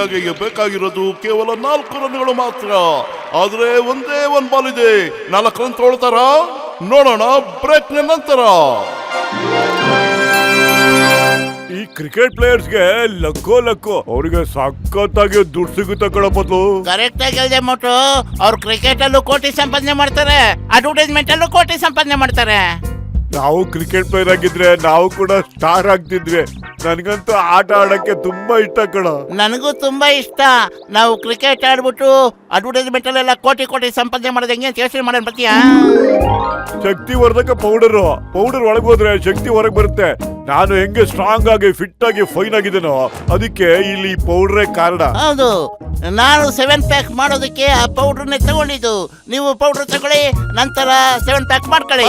ಇಂಡಿಯಾಗೆ ಬೇಕಾಗಿರೋದು ಕೇವಲ 4 ರನ್ಗಳು ಮಾತ್ರ. ಆದ್ರೆ ಒಂದೇ ಒಂದು ಬಾಲ್ ಇದೆ. 4 ರನ್ ತೊಗೊಳ್ತಾರ ನೋಡೋಣ ಬ್ರೇಕ್ ನಂತರ. ಈ ಕ್ರಿಕೆಟ್ ಪ್ಲೇಯರ್ಸ್ಗೆ ಲಕ್ಕೋ ಅವ್ರಿಗೆ ಸಖತ್ತಾಗಿ ದುಡ್ಡು ಸಿಗುತ್ತೆ ಕಣಪ್ಪತ್ತು. ಕರೆಕ್ಟ್ ಆಗಿ ಹೇಳಿದೆ ಮೋಟು. ಅವ್ರು ಕ್ರಿಕೆಟ್ ಅಲ್ಲೂ ಕೋಟಿ ಸಂಪಾದನೆ ಮಾಡ್ತಾರೆ, ಅಡ್ವರ್ಟೈಸ್ಮೆಂಟ್ ಅಲ್ಲೂ ಕೋಟಿ ಸಂಪಾದನೆ ಮಾಡ್ತಾರೆ. ನಾವು ಕ್ರಿಕೆಟ್ ಪ್ಲೇಯರ್ ಆಗಿದ್ರೆ ನಾವು ಕೂಡ ಸ್ಟಾರ್ ಆಗ್ತಿದ್ವಿ. ನನ್ಗಂತೂ ಆಟ ಆಡಕ್ಕೆ ತುಂಬಾ ಇಷ್ಟ ಕಣ. ನನಗೂ ತುಂಬಾ ಇಷ್ಟ. ನಾವು ಕ್ರಿಕೆಟ್ ಆಡ್ಬಿಟ್ಟು ಅಡ್ವರ್ಟೈಸ್ಮೆಂಟ್ ಅಲ್ಲೆಲ್ಲ ಕೋಟಿ ಕೋಟಿ ಸಂಪಾದನೆ ಮಾಡೋದು ಹೆಂಗೆ ಯೋಚನೆ ಮಾಡೋಣ ಬತ್ತೀಯಾ? ಶಕ್ತಿವರ್ಧಕ ಪೌಡರ್ ಒಳಗೆ ಹೋದ್ರೆ ಶಕ್ತಿ ಹೊರಗೆ ಬರುತ್ತೆ. ನಾನು ಹೆಂಗೆ ಸ್ಟ್ರಾಂಗ್ ಆಗಿ ಫಿಟ್ ಆಗಿ ಫೈನ್ ಆಗಿದ್ದೇನೋ ಅದಕ್ಕೆ ಇಲ್ಲಿ ಪೌಡ್ರೇ ಕಾರಣ. ಹೌದು, ನಾನು 7 ಪ್ಯಾಕ್ ಮಾಡೋದಕ್ಕೆ ಆ ಪೌಡರ್ನೇ ತಗೊಂಡಿದ್ದು. ನೀವು ಪೌಡರ್ ತಗೊಳ್ಳಿ, ನಂತರ 7 ಪ್ಯಾಕ್ ಮಾಡ್ಕೊಳ್ಳಿ.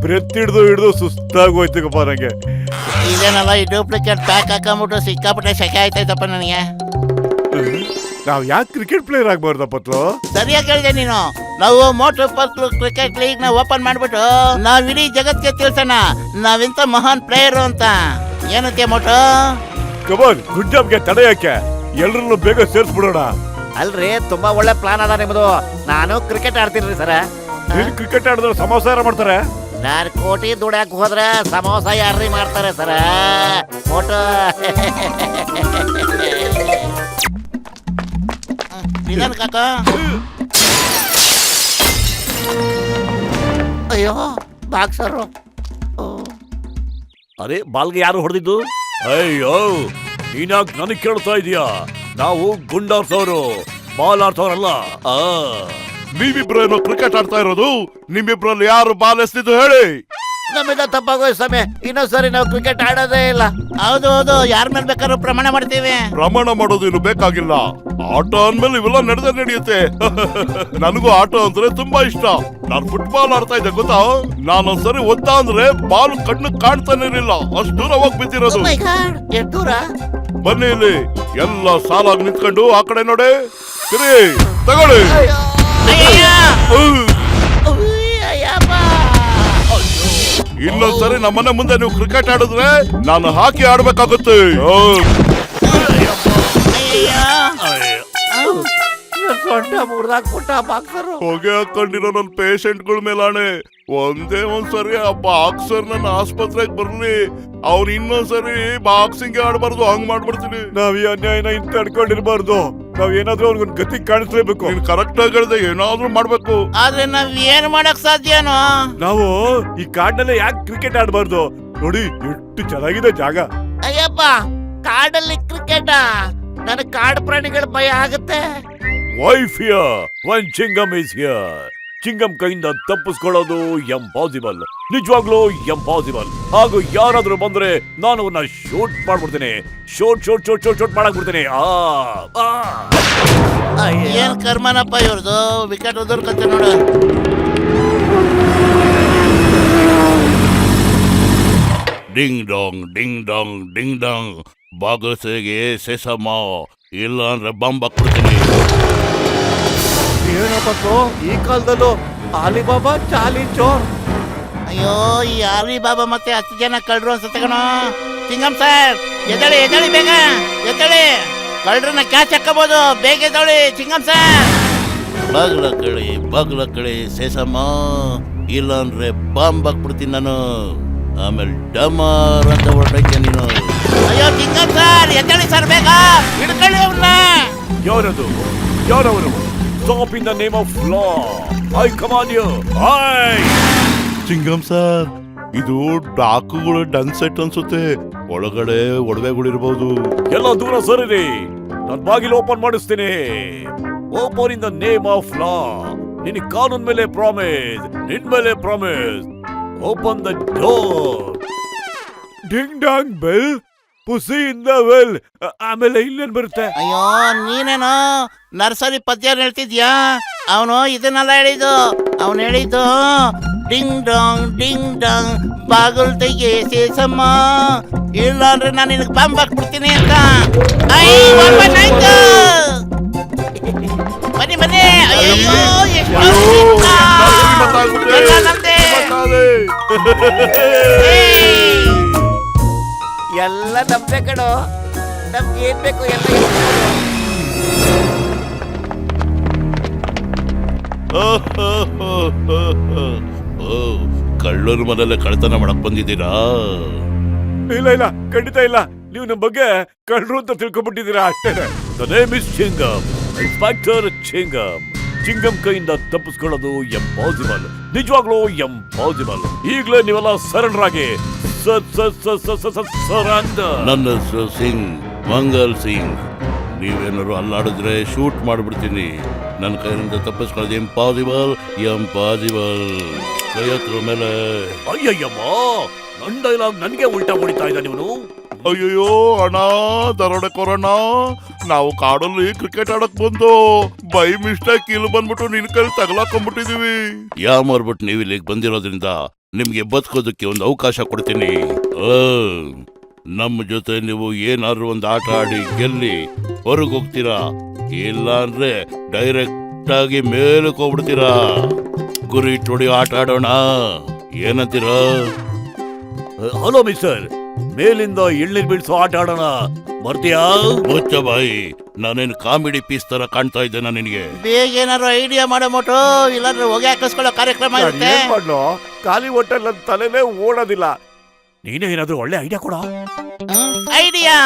ಬ್ರೆತ್ ಹಿಡ್ದು ಸುಸ್ತಾಗೋಯ್ತಪ್ಪ ನಂಗೆ. ಇದೇನಲ್ಲ ಈ ಡೂಪ್ಲಿಕೇಟ್ ಪ್ಯಾಕ್ ಹಾಕೊಂಡ್ಬಿಟ್ಟು ಸಿಕ್ಕಾಪಟ್ಟೆ ಶೆಕೆ ಆಯ್ತಾಯ್ತಪ್ಪ ನನಗೆ. ನಾವ್ ಯಾಕೆ ಕ್ರಿಕೆಟ್ ಪ್ಲೇಯರ್ ಆಗ್ಬಾರ್ದಪ್ಪತ್ತು? ಸರಿಯಾಗಿ ಹೇಳಿದೆ ನೀನು. ನಾವು ಮೋಟು ಪರ್ಕ್ಲು ಕ್ರಿಕೆಟ್ ಲೀಗ್ ನ ಓಪನ್ ಮಾಡ್ಬಿಟ್ಟು ನಾವ್ ಇಡೀ ಜಗತ್ಗೆ ತಿಳ್ಸೋಣ ನಾವೆಂತ ಮಹಾನ್ ಪ್ಲೇಯರ್ ಅಂತ. ಏನಂತೆ ಮೋಟು? ಕಮಾನ್, ಗುಡ್ ಜಾಬ್ಗೆ ತಡೆ ಯಾಕೆ? ಎಲ್ರನ್ನು ಬೇಗ ಸೇರ್ಸ್ಬಿಡೋಣ. ಅಲ್ರಿ, ತುಂಬಾ ಒಳ್ಳೆ ಪ್ಲಾನ್ ಅದ ನಿಮ್ಮದು. ನಾನು ಕ್ರಿಕೆಟ್ ಆಡ್ತೀನಿ ಸರ. ನೀನ್ ಕ್ರಿಕೆಟ್ ಆಡಿದ್ರೆ ಸಮೋಸ ಯಾರು ಮಾಡ್ತಾರೆ? ನಾನು ಕೋಟಿ ದುಡ್ಯಾಕ್ ಹೋದ್ರೆ ಸಮೋಸ ಯಾರ್ರಿ ಮಾಡ್ತಾರೆ ಸರ? ಮೋಟು ನಿಧಾನ ಕಾಕ. ಅಯ್ಯೋ ಬಾಕ್ಸರು. ಅರೆ, ಬಾಲ್ಗೆ ಯಾರು ಹೊಡೆದಿದ್ದು? ಅಯ್ಯೋ, ನೀನಾಗ್ ನನಗ್ ಕೇಳ್ತಾ ಇದೀಯಾ? ನಾವು ಗುಂಡಾರ್ಸೋರು, ಬಾಲ್ ಆಡ್ಸೋರಲ್ಲ. ನೀವಿಬ್ರೇನೋ ಕ್ರಿಕೆಟ್ ಆಡ್ತಾ ಇರೋದು. ನಿಮ್ಮಿಬ್ರಲ್ಲಿ ಯಾರು ಬಾಲ್ ಎಸ್ತಿದ್ದು ಹೇಳಿ. ನಮ್ಮಿಂದ ತಪ್ಪಾಗೋಯ್ತು ಸಮಯ. ಇನ್ನೊಂದ್ಸರಿ ನಾವು ಕ್ರಿಕೆಟ್ ಆಡೋದೇ ಇಲ್ಲ. ಹೌದು ಹೌದು, ಯಾರ ಮೇಲೆ ಬೇಕಾದ್ರೂ ಪ್ರಮಾಣ ಮಾಡ್ತೀವಿ. ಪ್ರಮಾಣ ಮಾಡೋದು ಇನ್ನು ಬೇಕಾಗಿಲ್ಲ. ಆಟ ಅಂದ್ಮೇಲೆ ಇವೆಲ್ಲ ನಡೆಯುತ್ತೆ. ನನಗೂ ಆಟ ಅಂದ್ರೆ ತುಂಬಾ ಇಷ್ಟ. ನಾನು ಫುಟ್ಬಾಲ್ ಆಡ್ತಾ ಇದ್ದೆ ಗೊತ್ತಾ. ನಾನೊಂದ್ಸರಿ ಒದ್ದ ಅಂದ್ರೆ ಬಾಲ್ ಕಣ್ಣು ಕಾಣ್ತಾನೆ ಇರಲಿಲ್ಲ, ಅಷ್ಟು ದೂರ ಹೋಗಿ ಬಿದ್ದಿರೋದು. ಎಷ್ಟು ದೂರ? ಬನ್ನಿ ಇಲ್ಲಿ ಎಲ್ಲ ಸಾಲಾಗಿ ನಿಂತ್ಕೊಂಡು ಆ ಕಡೆ ನೋಡಿ. ಸರಿ ತಗೊಳ್ಳಿ. ಇನ್ನೊಂದ್ಸರಿ ನಮ್ಮನೆ ಮುಂದೆ ನೀವು ಕ್ರಿಕೆಟ್ ಆಡಿದ್ರೆ ನಾನು ಹಾಕಿ ಆಡ್ಬೇಕಾಗುತ್ತೆ. ಹೊಗೆ ಹಾಕೊಂಡಿರೋ ನನ್ನ ಪೇಷಂಟ್ಗಳ ಮೇಲಾಣೆ ಒಂದೇ ಒಂದ್ಸರಿ ಆ ಬಾಕ್ಸರ್ ನನ್ನ ಆಸ್ಪತ್ರೆಗೆ ಬರ್ಲಿ, ಅವ್ರು ಇನ್ನೊಂದ್ಸರಿ ಬಾಕ್ಸಿಂಗ್ ಆಡ್ಬಾರ್ದು, ಹಂಗ್ ಮಾಡ್ಬಿಡ್ತೀನಿ. ನಾವ್ ಈ ಅನ್ಯಾಯನ ಇಂತ ತಡ್ಕೊಂಡಿರ್ಬಾರ್ದು. ನಾವ್ ಏನಾದ್ರೂ ಅವ್ರಿಗೊಂದು ಗತಿ ಕಾಣಿಸ್ಲೇಬೇಕು. ನೀನ್ ಕರೆಕ್ಟ್ ಆಗಿ ಹೇಳಿದೆ, ಏನಾದ್ರೂ ಮಾಡ್ಬೇಕು. ಆದ್ರೆ ನಾವ್ ಏನ್ ಮಾಡಕ್ ಸಾಧ್ಯನೋ? ನಾವು ಈ ಕಾಡ್ನಲ್ಲೇ ಯಾಕೆ ಕ್ರಿಕೆಟ್ ಆಡ್ಬಾರ್ದು? ನೋಡಿ ಎಷ್ಟು ಚೆನ್ನಾಗಿದೆ ಜಾಗ. ಅಯ್ಯಪ್ಪ, ಕಾಡಲ್ಲಿ ಕ್ರಿಕೆಟ್? ನನಗೆ ಕಾಡು ಪ್ರಾಣಿಗಳ ಭಯ ಆಗುತ್ತೆ. Why fear when Chingam is here? Chingam ಕೈಯಿಂದ ತಪ್ಪಿಸ್ಕೊಳ್ಳೋದು ಎಂಪಾಸಿಬಲ್, ನಿಜವಾಗ್ಲೂ ಎಂಪಾಸಿಬಲ್. ಹಾಗೂ ಯಾರಾದ್ರೂ ಬಂದ್ರೆ ನಾನು ಅವನ್ನ ಶೂಟ್ ಮಾಡ್ಬಿಡ್ತೀನಿ. ಶೂಟ್ ಮಾಡಾಕ್ಬಿಡ್ತೀನಿ. ಏನ್ ಕರ್ಮನಪ್ಪ ಇವ್ರದು. ವಿಕೆಟ್ ಉದುರ್ಕತ್ತೆ ನೋಡು. Ding dong ding dong ding dong. ಬಾಗಸೆಗೆ ಸೆಸಮ, ಇಲ್ಲ ಅಂದ್ರೆ ಬಾಂಬ್ ಹಾಕ್ಬಿಡ್ತೀನಿ. ಏನಪ್ಪತ್ತು ಈ ಕಾಲದಲ್ಲೂ ಆಲಿಬಾಬಾ ಚಾಲೆಂಜು? ಅಯ್ಯೋ, ಈ ಆಲಿ ಬಾಬಾ ಮತ್ತೆ 10 ಜನ ಕಳ್ರು ಅನ್ಸುತ್ತೆ ಕಣೋ. ಚಿಂಗಂ ಸರ್, ಎದಳಿ ಬೇಗ ಎದಳಿ. ಕಳ್ರನ್ನ ಕ್ಯಾಚ್ ಹಾಕಬಹುದು, ಬೇಗ ಎದಳಿ ಚಿಂಗಂ ಸರ್. ಬಾಗ್ಲ ಕಳಿ ಸೇಸಮ್ಮ, ಇಲ್ಲ ಅಂದ್ರೆ ಬಾಂಬ್ ಹಾಕ್ಬಿಡ್ತೀನಿ ನಾನು. ಆಮೇಲೆ ಡಮಾರ್ ಅಂತ ಹೊರಟಕ್ಕೆ ನೀನು. ಅಯ್ಯೋ ಚಿಂಗಂ ಸರ್, ಎದಳಿ ಸರ್, ಬೇಗ ಹಿಡ್ಕೊಳ್ಳಿ ಅವ್ರನ್ನ. ಯಾರವರು? Stop in the name of law. I command you. Chingam sir, ಇದು ಡಾಕುಗಳು ಡನ್ ಸೆಟ್ ಅನ್ಸುತ್ತೆ. ಒಳಗಡೆ ಒಡವೆಗಳಿರ್ಬೋದು. ಎಲ್ಲ ದೂರ ಸರಿರಿ, ನಾನು ಬಾಗಿಲು ಓಪನ್ ಮಾಡಿಸ್ತೀನಿ. Open in the name of law. ನಿನ್ ಕಾನೂನ್ ಮೇಲೆ ಪ್ರಾಮಿಸ್, ನಿನ್ ಮೇಲೆ promise. Open the door. Ding dong bell, pussy in the well. ಆಮೇಲೆ ಇಲ್ಲೇನ್ ಬರುತ್ತೆ? ಅಯ್ಯೋ, ನೀನೇನೋ ನರ್ಸರಿ ಪದ್ಯ ಹೇಳ್ತಿದ್ಯಾ? ಅವನು ಇದನ್ನೆಲ್ಲ ಹೇಳಿದ್ದು. ಅವನು ಹೇಳಿದ್ದು ಡಿಂಗ್ ಡಾಂಗ್ ಬಾಗಿಲು ತೆಗೆ ಸೇಸಮ್ಮ, ಇಲ್ಲ ಅಂದ್ರೆ ನಾನು ನಿನಗೆ ಬಾಂಬ್ ಹಾಕ್ಬಿಡ್ತೀನಿ ಅಂತ. ಬನ್ನಿ. ಅಯ್ಯೋ, ಎಷ್ಟು ಎಲ್ಲ ನಮ್ದೆ ಕಣೋ, ನಮ್ಗೆ ಏನ್ ಬೇಕು ಎಲ್ಲ ಕಳ್ಳರ ಮನೆಯಲ್ಲೇ ಕಳ್ತನ ಮಾಡಕ್ ಬಂದಿದ್ದೀರಾ? ಇಲ್ಲ ಇಲ್ಲ, ಖಂಡಿತ ಇಲ್ಲ. ನೀವು ನಮ್ ಬಗ್ಗೆ ಕಳ್ರು ಅಂತ ತಿಳ್ಕೊಂಡ್ಬಿಟ್ಟಿದ್ದೀರಾ ಅಷ್ಟೇನೆ. The name is Chingam, inspector Chingam. Chingam ಕೈಯಿಂದ ತಪ್ಪಿಸ್ಕೊಳ್ಳೋದು ಎಂಪಾಸಿಬಲ್, ನಿಜವಾಗ್ಲೂ ಎಂಪಾಸಿಬಲ್. ಈಗಲೇ ನೀವೆಲ್ಲ ಸರೆಂಡರ್ ಆಗಿ ಸರೆಂಡರ್. ನನ್ನ ಹೆಸರು ಸಿಂಗ್, ಮಂಗಲ್ ಸಿಂಗ್. ನೀವೇನಾದ್ರು ಅಲ್ಲಾಡಿದ್ರೆ ಶೂಟ್ ಮಾಡ್ಬಿಡ್ತೀನಿ. ನನ್ನ ಕೈಯಿಂದ ತಪ್ಪಿಸ್ಕೊಳ್ಳೋದು ಇಂಪಾಸಿಬಲ್, ಎಂಪಾಸಿಬಲ್. ಕೈ ಹತ್ರ ಮೇಲೆ. ಅಯ್ಯಯ್ಯಮ್ಮ, ನನ್ ಡೈಲಾಗ್ ನನಗೆ ಉಲ್ಟಾ ಹೊಡಿತಾ ಇದ್ದ ನೀವು. ಅಯ್ಯಯ್ಯೋ ಅಣ್ಣ, ದರೋಡೆ ಕೊರೋಣ. ನಾವು ಕಾಡಲ್ಲಿ ಕ್ರಿಕೆಟ್ ಆಡಕ್ ಬಂದು ಬೈ ಮಿಸ್ಟೇಕ್ ಇಲ್ಲಿ ಬಂದ್ಬಿಟ್ಟು ನಿನ್ ಕೈಲಿ ತಗಲಾಕೊಂಡ್ಬಿಟ್ಟಿದೀವಿ. ಯಾಮಾರ್ಬಿಟ್ಟು ನೀವು ಇಲ್ಲಿಗೆ ಬಂದಿರೋದ್ರಿಂದ ನಿಮ್ಗೆ ಬದುಕೋದಕ್ಕೆ ಒಂದು ಅವಕಾಶ ಕೊಡ್ತೀನಿ. ನಮ್ಮ ಜೊತೆ ನೀವು ಏನಾದ್ರು ಒಂದು ಆಟ ಆಡಿ ಗೆಲ್ಲಿ ಹೊರಗೆ ಹೋಗ್ತೀರಾ, ಇಲ್ಲ ಅಂದ್ರೆ ಡೈರೆಕ್ಟ್ ಆಗಿ ಮೇಲಕ್ಕೆ ಹೋಗ್ಬಿಡ್ತೀರಾ. ಗುರಿ ಇಟ್ಟೊಡಿ ಆಟ ಆಡೋಣ, ಏನಂತೀರಾ? ಹಲೋ ಮಿಸ್ಟರ್, ಮೇಲಿಂದ ಎಳ್ನೀರ್ ಬೀಳ್ಸೋ ಆಟ ಆಡೋಣ, ಬರ್ತೀಯಾ? ಮುಚ್ಚ ಬಾಯಿ, ನಾನೇನು ಕಾಮಿಡಿ ಪೀಸ್ ತರ ಕಾಣ್ತಾ ಇದ್ದೇನಾ ನಿನಗೆ? ಬೇಗ ಏನಾದ್ರು ಐಡಿಯಾ ಮಾಡೋ ಮೋಟು, ಇಲ್ಲಾಂದ್ರೆ ಹೊಗೆ ಹಾಕಿಸ್ಕೊಳ್ಳೋ ಕಾರ್ಯಕ್ರಮ ಇರುತ್ತೆ. ಏನ್ ಮಾಡ್ಲೋ, ಖಾಲಿ ಹೊಟ್ಟೆ ನನ್ನ ತಲೆನೇ ಓಡೋದಿಲ್ಲ. ನೀನೇ ಏನಾದ್ರೂ ಒಳ್ಳೆ ಐಡಿಯಾ ಕೊಡ. ಐಡಿಯಾ,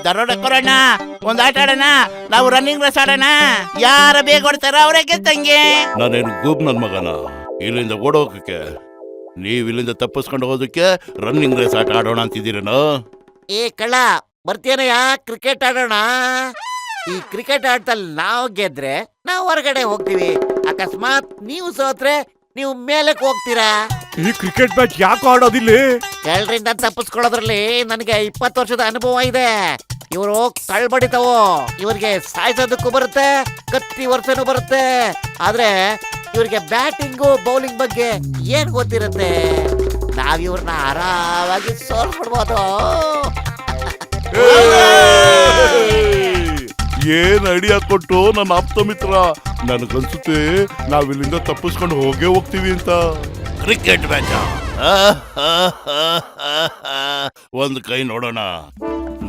ದರೋಡೆ ಕೊರೋಣ, ಒಂದ್ ಆಟ ಆಡೋಣ. ನಾವು ರನ್ನಿಂಗ್ ರೇಸ್ ಆಡೋಣ. ಯಾರ ಬೇಗ ಹೊಡ್ತಾರ ಅವರೇ ಗೆದ್ದಂಗೆ. ನಾನೇನು ಗೂಬ್ ನನ್ ಮಗನ ಇಲ್ಲಿಂದ ಓಡೋಗಕ್ಕೆ? ನೀವ್ ಇಲ್ಲಿಂದ ತಪ್ಪಿಸ್ಕೊಂಡು ಹೋಗೋದಕ್ಕೆ ರನ್ನಿಂಗ್ ರೇಸ್ ಆಟ ಆಡೋಣ ಅಂತಿದ್ದೀರೇನೋ? ಏ ಕಳ್ಳ, ಬರ್ತೀಯನಯ್ಯ? ಕ್ರಿಕೆಟ್ ಆಡೋಣ. ಈ ಕ್ರಿಕೆಟ್ ಆಟದಲ್ಲಿ ನಾವು ಗೆದ್ರೆ ನಾವು ಹೊರಗಡೆ ಹೋಗ್ತೀವಿ. ಅಕಸ್ಮಾತ್ ನೀವು ಸೋತ್ರೆ ನೀವು ಮೇಲಕ್ಕೆ ಹೋಗ್ತೀರಾ. ಈ ಕ್ರಿಕೆಟ್ ಮ್ಯಾಚ್ ಯಾಕೆ ಆಡೋದಿಲ್ಲ? ಕಳ್ಳರಿಂದ ತಪ್ಪಿಸ್ಕೊಳ್ಳೋದ್ರಲ್ಲಿ ನನಗೆ 20 ವರ್ಷದ ಅನುಭವ ಇದೆ. ಇವರು ಕಳ್ಬಡಿತಾವು, ಇವ್ರಿಗೆ ಸಾಯಿಸೋದಕ್ಕೂ ಬರುತ್ತೆ, ಕತ್ತಿ ವರ್ಷನೂ ಬರುತ್ತೆ. ಆದ್ರೆ ಇವ್ರಿಗೆ ಬ್ಯಾಟಿಂಗು ಬೌಲಿಂಗ್ ಬಗ್ಗೆ ಏನ್ ಗೊತ್ತಿರುತ್ತೆ. ನಾವ್ ಇವ್ರನ್ನ ಆರಾಮಾಗಿ ಸೋಲ್ಬಿಡ್ಬೋದು. ಏನ್ ಐಡಿಯಾ ಕೊಟ್ಟು ನನ್ನ ಆಪ್ತ ಮಿತ್ರ. ನನಗನ್ಸುತ್ತೆ ನಾವಿಲ್ಲಿಂದ ತಪ್ಪಿಸ್ಕೊಂಡು ಹೋಗೇ ಹೋಗ್ತೀವಿ ಅಂತ. ಕ್ರಿಕೆಟ್ ಮ್ಯಾಚ್ ಒಂದ್ ಕೈ ನೋಡೋಣ.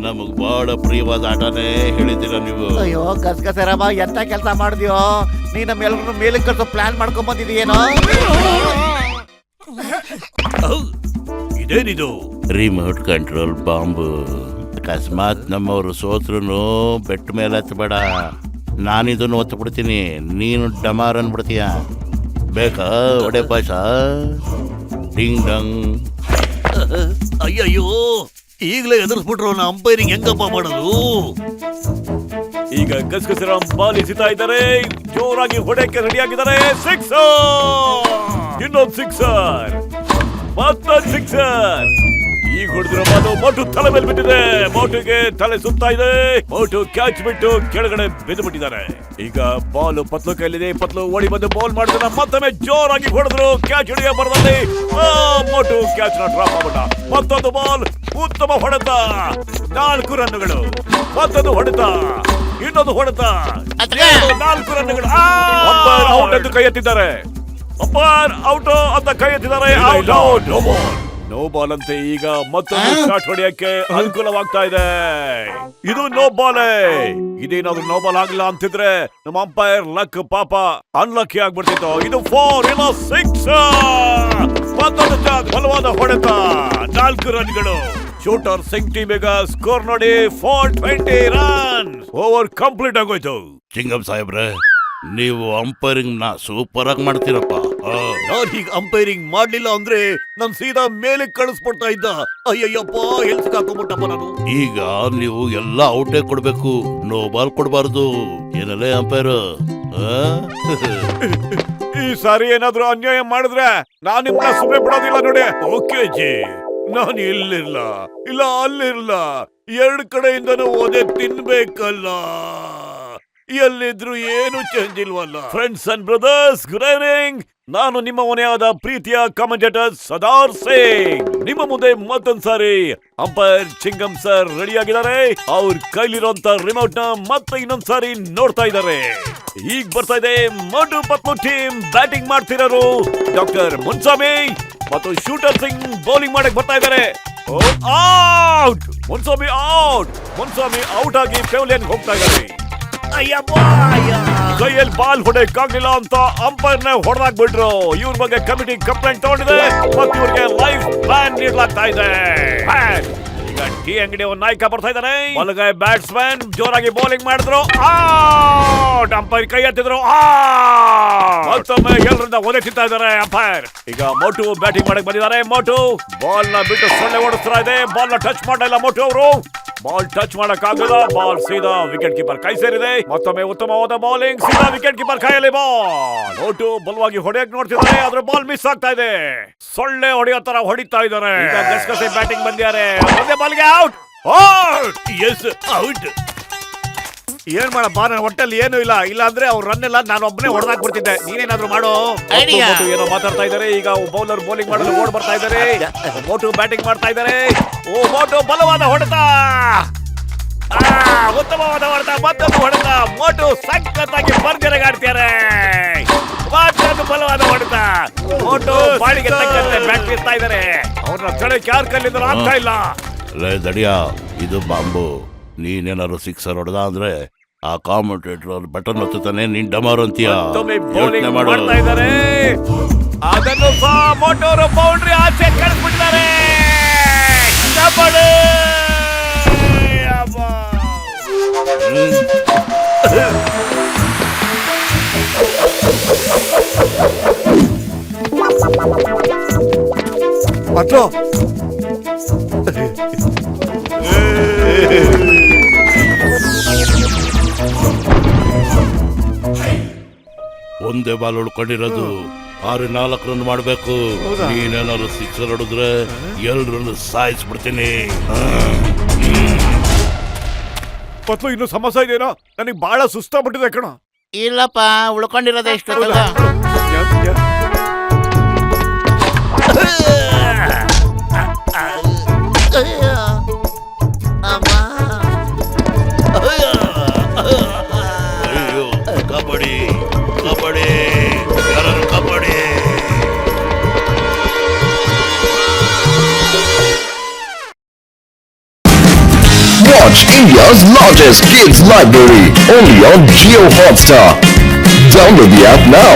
ನಮಗ್ ಬಹಳ ಪ್ರಿಯವಾದ ಆಟನೇ ಹೇಳಿದ್ದೀರಾ ನೀವು. ಅಯ್ಯೋ ಗಸಗಸರಮ್ಮ, ಎಂತ ಕೆಲಸ ಮಾಡಿದ್ಯೋ ನೀ? ನಮ್ಮೆಲ್ಲರೂ ಮೇಲಕ್ಕೆ ಕಳ್ಸೋ ಪ್ಲಾನ್ ಮಾಡ್ಕೊಂಡ್ ಬಂದಿದೀಯೇನೋ? ಇದೇನಿದು? Remote control bomb. ಅಕಸ್ಮಾತ್ ನಮ್ಮವರು ಸೋತ್ರು ಬೆಟ್ಟ ಮೇಲೆ ಹತ್ಬೇಡ. ನಾನಿದನ್ನು ಒತ್ತು ಬಿಡ್ತೀನಿ, ನೀನು ಡಮಾರ್ ಅನ್ಬಿಡ್ತೀಯ. ಬೇಕಾ ಒಡೆ ಪಾಯಸ? Ding dung. ಅಯ್ಯಯ್ಯೋ, ಈಗಲೇ ಎದುರಿಸ್ಬಿಟ್ರು. ಅಂಪೈರಿಂಗ್ ಹೆಂಗಪ್ಪ ಮಾಡೋದು? ಈಗ ಗಸಗಸರ ಬಾಲ್ ಎಸಿತಾ ಇದ್ದಾರೆ, ಜೋರಾಗಿ ಹೊಡೆಯಕ್ಕೆ ರೆಡಿ ಆಗಿದ್ದಾರೆ. ಸಿಕ್ಸರ್, ಇನ್ನೊಂದು ಸಿಕ್ಸರ್, ಮತ್ತೊಂದು ಸಿಕ್ಸರ್. ಈಗ ಹೊಡೆದಿರೋ ಬಾಲು ಮೋಟು ತಲೆ ಮೇಲೆ ಬಿಟ್ಟಿದೆ. ಮೋಟುಗೆ ತಲೆ ಸುತ್ತಾ ಇದೆ. ಮೋಟು ಕ್ಯಾಚ್ ಬಿಟ್ಟು ಕೆಳಗಡೆ ಬಿದ್ದು ಬಿಟ್ಟಿದ್ದಾರೆ. ಈಗ ಬಾಲ್ ಪತ್ಲು ಕೈಲಿದೆ. ಪತ್ಲು ಓಡಿ ಬಂದು ಬಾಲ್ ಮಾಡಿದ್ರೆ ಮತ್ತೊಮ್ಮೆ ಜೋರಾಗಿ ಹೊಡೆದ್ರು. ಕ್ಯಾಚ್ ಹಿಡಿಯ ಬರದಲ್ಲಿ ಮೋಟು ಕ್ಯಾಚ್ ನ ಡ್ರಾಪ್ ಆಗ್ಬಿಟ್ಟ. ಮತ್ತೊಂದು ಬಾಲ್, ಉತ್ತಮ ಹೊಡೆತ, 4 ರನ್ನುಗಳು. ಮತ್ತೊಂದು ಹೊಡೆತ, ಇನ್ನೊಂದು ಹೊಡೆತ, 4 ರನ್ನುಗಳು. ಅಂಪೈರ್ ಔಟ್ ಎಂದು ಕೈ ಎತ್ತಿದ್ದಾರೆ. ಅಂಪೈರ್ ಔಟ್ ಅಂತ ಕೈ ಎತ್ತಿದ್ದಾರೆ. ನೋ ಬಾಲ್ ಅಂತೆ. ಈಗ ಮತ್ತೊಂದು ಶಾಟ್ ಹೊಡೆಯಕ್ಕೆ ಅನುಕೂಲವಾಗ್ತಾ ಇದೆ. ಇದು ನೋ ಬಾಲೇ. ಇದೇನಾದ್ರೂ ನೋ ಬಾಲ್ ಆಗಿಲ್ಲ ಅಂತಿದ್ರೆ ನಮ್ಮ ಅಂಪೈರ್ ಲಕ್ ಪಾಪ ಅನ್ಲಕ್ಕಿ ಆಗ್ಬಿಡ್ತಿತ್ತು. ಇದು 4 ಇಲ್ಲ 6. ಮತ್ತೊಂದು ಬಲವಾದ ಹೊಡೆತ, 4 ರನ್ಗಳು. ಶೂಟರ್ ಸಿಂಗ್ ಟೀಮ್ ಈಗ ಸ್ಕೋರ್ ನೋಡಿ 420 ರನ್. ಓವರ್ ಕಂಪ್ಲೀಟ್ ಆಗೋಯ್ತು. ಚಿಂಗಂ ಸಾಹೇಬ್ರೆ, ನೀವು ಅಂಪೈರಿಂಗ್ ನ ಸೂಪರ್ ಆಗಿ ಮಾಡ್ತೀರಪ್ಪ. ನಾನ್ ಹೀಗ ಅಂಪೈರಿಂಗ್ ಮಾಡ್ಲಿಲ್ಲ ಅಂದ್ರೆ ನನ್ ಸೀದಾ ಮೇಲೆ ಕಳಿಸ್ಬಿಡ್ತಾ ಇದ್ದ. ಅಯ್ಯಯ್ಯಪ್ಪ, ಎಲ್ಲಿ ಸಿಕ್ಕಾಕೊಂಡ್ಬಿಟ್ಟಪ್ಪ ನಾನು. ಈಗ ನೀವು ಎಲ್ಲ ಔಟೇ ಕೊಡ್ಬೇಕು, ನೋ ಬಾಲ್ ಕೊಡ್ಬಾರ್ದು. ಏನಲ್ಲೇ ಅಂಪೈರ್? ಈ ಸಾರಿ ಏನಾದ್ರೂ ಅನ್ಯಾಯ ಮಾಡಿದ್ರೆ ನಾನು ನಿಮ್ಮನ್ನ ಸುಮ್ಮನೆ ಬಿಡೋದಿಲ್ಲ ನೋಡಿ. ಓಕೆ ಜಿ, ನಾನು ಇಲ್ಲಿರ್ಲ, ಇಲ್ಲ ಅಲ್ಲಿರ್ಲ, 2 ಕಡೆಯಿಂದನೂ ಓದೆ ತಿನ್ಬೇಕಲ್ಲ. ಎಲ್ಲಿದ್ರು ಏನು ಚೇಂಜ್ ಇಲ್ವಲ್ಲ. Friends and brothers, good evening. ನಾನು ನಿಮ್ಮ ಮನೆಯಾದ ಪ್ರೀತಿಯ ಕಾಮೆಂಟೇಟರ್ ಸದಾರ್ ಸಿಂಗ್. ನಿಮ್ಮ ಮುಂದೆ ಮತ್ತೊಂದ್ ಸಾರಿ ಅಂಪೈರ್ ಚಿಂಗಂ ಸರ್ ರೆಡಿ ಆಗಿದ್ದಾರೆ. ಅವ್ರ ಕೈಲಿರುವಂತ ರಿಮೋಟ್ ನ ಮತ್ತೆ ಇನ್ನೊಂದ್ ಸಾರಿ ನೋಡ್ತಾ ಇದ್ದಾರೆ. ಈಗ ಬರ್ತಾ ಇದೆ ಮೋಟು ಪತ್ಲು ಟೀಮ್. ಬ್ಯಾಟಿಂಗ್ ಮಾಡ್ತಿರೋರು ಡಾಕ್ಟರ್ ಮುನ್ಸಾಮಿ ಮತ್ತು ಶೂಟರ್ ಸಿಂಗ್ ಬೌಲಿಂಗ್ ಮಾಡಕ್ ಬರ್ತಾ ಇದ್ದಾರೆ ಔಟ್ ಮುನ್ಸ್ವಾಮಿ ಔಟ್ ಆಗಿ ಪೆವಿಲಿಯನ್ ಹೋಗ್ತಾ ಇದ್ದಾರೆ ಕೈಯಲ್ಲಿ ಬಾಲ್ ಹೊಡೆಯಕ್ಕಾಗ್ಲಿಲ್ಲ ಅಂತ ಅಂಪೈರ್ ನ ಹೊಡೆದಾಕ್ಬಿಟ್ರು. ಇವ್ರ ಬಗ್ಗೆ ಕಮಿಟಿ ಕಂಪ್ಲೇಂಟ್ ತಗೊಂಡಿದೆ ಮತ್ತು ಇವ್ರಿಗೆ ಲೈಫ್ ಬ್ಯಾನ್ ನೀಡಲಾಗ್ತಾ ಇದೆ. ಈಗ ಟೀ ಅಂಗಡಿ ನಾಯಕ ಬರ್ತಾ ಇದ್ದಾನೆ. ಬಲಗೈ ಬ್ಯಾಟ್ಸ್ಮನ್ ಜೋರಾಗಿ ಬೌಲಿಂಗ್ ಮಾಡಿದ್ರು, ಅಂಪೈರ್ ಕೈ ಎತ್ತಿದ್ರು. ಮತ್ತೊಮ್ಮೆ ಎಲ್ಲರಿಂದ ಒದೆ ತಿಂತಾ ಇದ್ದಾರೆ ಅಂಪೈರ್. ಈಗ ಮೋಟು ಬ್ಯಾಟಿಂಗ್ ಮಾಡಕ್ ಬಂದಿದ್ದಾರೆ. ಮೋಟು ಬಾಲ್ ನ ಬಿಟ್ಟು ಸೊಳ್ಳೆ ಓಡಿಸ್ತಾ ಇದೆ. ಬಾಲ್ ನ ಟಚ್ ಮಾಡಲಿಲ್ಲ ಮೋಟು ಅವರು. ಬಾಲ್ ಟಚ್ ಮಾಡಕ್ ಆಗಿಲ್ಲ. ಬಾಲ್ ಸೀದಾ ವಿಕೆಟ್ ಕೀಪರ್ ಕೈ ಸೇರಿದೆ. ಮತ್ತೊಮ್ಮೆ ಉತ್ತಮವಾದ ಬೌಲಿಂಗ್, ಸೀದಾ ವಿಕೆಟ್ ಕೀಪರ್ ಕೈಯಲ್ಲಿ ಬಾಲ್. ಮೋಟು ಬಲವಾಗಿ ಹೊಡೆಯಕ್ ನೋಡ್ತಿದ್ದಾರೆ, ಆದ್ರೆ ಬಾಲ್ ಮಿಸ್ ಆಗ್ತಾ ಇದೆ. ಸೊಳ್ಳೆ ಹೊಡೆಯೋ ತರ ಹೊಡಿತಾ ಇದ್ದಾರೆ. ಗಸಗಸೆ ಬ್ಯಾಟಿಂಗ್ ಬಂದಿದ್ದಾರೆ. ಒಂದೇ ಬಾಲ್ಗೆ ಔಟ್. S out. ಏನ್ ಮಾಡಪ್ಪ, ನನ್ನ ಹೊಟ್ಟೆಲ್ಲಿ ಏನು ಇಲ್ಲ. ಇಲ್ಲ ಅಂದ್ರೆ ಅವ್ರು ರನ್ ಎಲ್ಲ ನಾನು ಒಬ್ಬನೇ ಹೊಡೆದಾಕ್ಬಿಡ್ತಿದ್ದೆ. ನೀನೇನಾದ್ರೂ ಮಾಡು. Idea. ಮೋಟು ಏನೋ ಮಾತಾಡ್ತಾ ಇದ್ದಾರೆ. ಈಗ ಬೌಲರ್ ಬೌಲಿಂಗ್ ಮಾಡಲು ಓಡ್ ಬರ್ತಾ ಇದ್ದಾರೆ. ಮೋಟು ಬ್ಯಾಟಿಂಗ್ ಮಾಡ್ತಾ ಇದ್ದಾರೆ. ಮೋಟು ಬಲವಾದ ಹೊಡೆತ, ಉತ್ತಮವಾದ ಹೊಡೆತ, ಮತ್ತೊಂದು ಹೊಡೆತ. ಮೋಟು ಸಖತ್ತಾಗಿ ಭರ್ಜರಿಗೆ ಆಡ್ತಿದ್ದಾರೆ. ಮತ್ತೊಂದು ಬಲವಾದ ಹೊಡೆತ. ಮೋಟು ಬಾಳಿಗೆ ತಕ್ಕಂತೆ ಬ್ಯಾಟ್ ಬೀರ್ತಾ ಇದ್ದಾರೆ. ಅವ್ರನ್ನ ಸ್ಥಳಕ್ಕೆ ಯಾರ ಕಲ್ಲಿಂದ ಆಗ್ತಾ ಇಲ್ಲ. ಲೇ ದಡಿಯ, ಇದು ಬಾಂಬು. ನೀನೇನಾದ್ರು ಸಿಕ್ಸರ್ ಹೊಡೆದ ಅಂದ್ರೆ ಆ ಕಾಮೆಂಟೇಟರ್ ಬಟನ್ ಒತ್ತುತ್ತಾನೆ, ನೀನ್ ಡಮಾರ್ ಅಂತೀಯ. ಮತ್ತೊಮ್ಮೆ ಯೋಚ್ನೆ ಬೌಲಿಂಗ್ ಮಾಡು. ಮಾಡ್ತಾ ಇದ್ದಾರೆ. ಅದನ್ನು ಸಹ ಮೋಟೋರು ಬೌಂಡ್ರಿ ಆಚೆ ಕಳಿಸ್ಬಿಟ್ಟಿದ್ದಾರೆ. ಡಬಲ್. ಅಟ್ಲೋ ಒಂದೇ ಬಾಲ್ ಉಳ್ಕೊಂಡಿರೋದು. 6-4 ರನ್ ಮಾಡ್ಬೇಕು. ನೀನೇನಾದ್ರು ಸಿಕ್ಸರ್ ಹೊಡೆದ್ರೆ ಎಲ್ರನ್ನು ಸಾಯಿಸ್ಬಿಡ್ತೀನಿ. ಪತ್ಲು ಇನ್ನು ಸಮಸ್ಯೆ ಇದೆಯೇನೋ? ನನಗೆ ಬಹಳ ಸುಸ್ತಾಗ್ಬಿಟ್ಟಿದೆ ಕಣ. ಇಲ್ಲಪ್ಪ, ಉಳ್ಕೊಂಡಿರೋದು ಎಷ್ಟು ಅಯ್ಯೋ, ಕಬಡ್ಡಿ ಕಬಡ್ಡಿ, ಯಾರು kabaddi. Watch India's largest kids library only on Jio Hotstar. Download the app now.